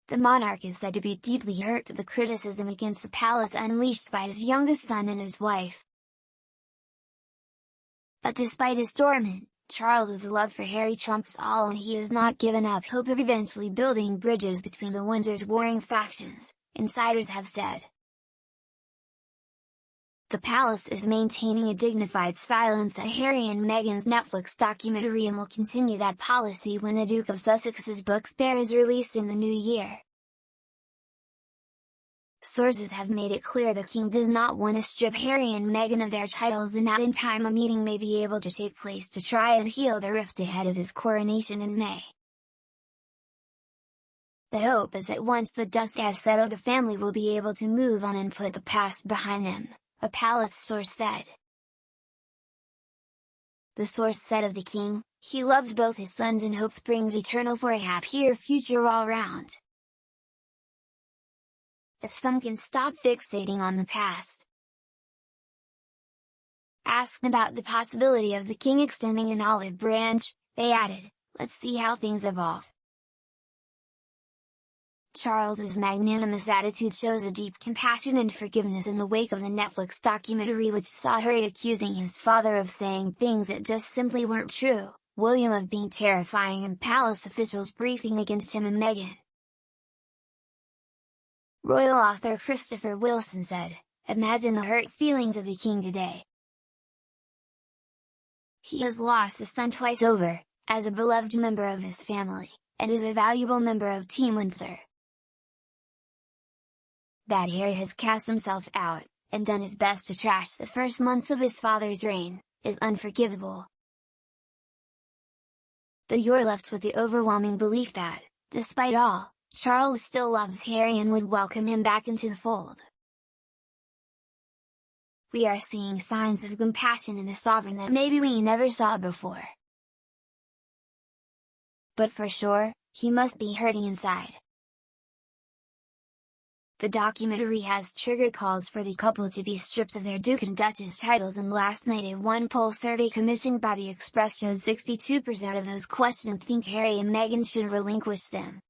The monarch is said to be deeply hurt at the criticism against the palace unleashed by his youngest son and his wife. But despite his torment, Charles's love for Harry trumps all, and he has not given up hope of eventually building bridges between the Windsor's warring factions, insiders have said. The palace is maintaining a dignified silence at Harry and Meghan's Netflix documentary and will continue that policy when the Duke of Sussex's book Spare is released in the new year. Sources have made it clear the king does not want to strip Harry and Meghan of their titles, and that in time a meeting may be able to take place to try and heal the rift ahead of his coronation in May. The hope is that once the dust has settled, the family will be able to move on and put the past behind them, a palace source said. The source said of the king, "He loves both his sons and hopes brings eternal for a happier future all round." If some can stop fixating on the past. Asked about the possibility of the king extending an olive branch, they added, "Let's see how things evolve." Charles's magnanimous attitude shows a deep compassion and forgiveness in the wake of the Netflix documentary, which saw Harry accusing his father of saying things that just simply weren't true, William of being terrifying, and palace officials briefing against him and Meghan. Royal author Christopher Wilson said, "Imagine the hurt feelings of the king today. He has lost a son twice over, as a beloved member of his family, and is a valuable member of Team Windsor. That Harry has cast himself out, and done his best to trash the first months of his father's reign, is unforgivable." But you're left with the overwhelming belief that, despite all, Charles still loves Harry and would welcome him back into the fold. "We are seeing signs of compassion in the sovereign that maybe we never saw before. But for sure, he must be hurting inside." The documentary has triggered calls for the couple to be stripped of their Duke and Duchess titles, and last night a one-poll survey commissioned by The Express showed 62% of those questioned think Harry and Meghan should relinquish them.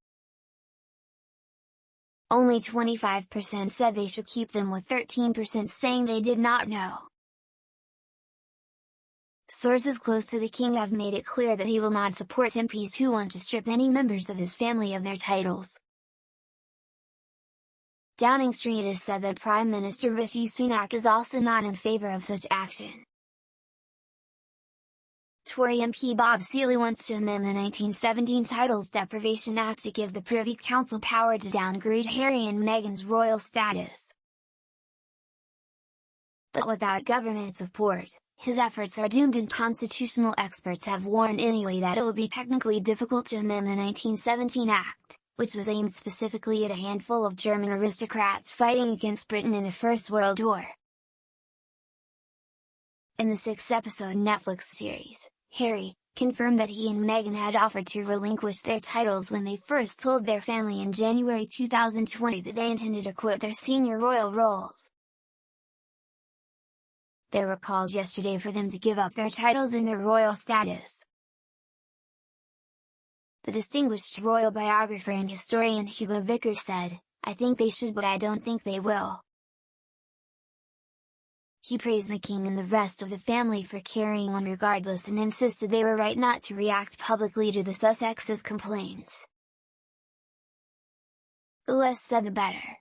Only 25% said they should keep them, with 13% saying they did not know. Sources close to the king have made it clear that he will not support MPs who want to strip any members of his family of their titles. Downing Street has said that Prime Minister Rishi Sunak is also not in favour of such action. Tory MP Bob Seely wants to amend the 1917 Titles Deprivation Act to give the Privy Council power to downgrade Harry and Meghan's royal status. But without government support, his efforts are doomed, and constitutional experts have warned anyway that it will be technically difficult to amend the 1917 Act, which was aimed specifically at a handful of German aristocrats fighting against Britain in the First World War. In the 6-episode Netflix series, Harry confirmed that he and Meghan had offered to relinquish their titles when they first told their family in January 2020 that they intended to quit their senior royal roles. There were calls yesterday for them to give up their titles and their royal status. The distinguished royal biographer and historian Hugo Vickers said, "I think they should, but I don't think they will." He praised the king and the rest of the family for carrying on regardless, and insisted they were right not to react publicly to the Sussexes' complaints. "The less said the better,"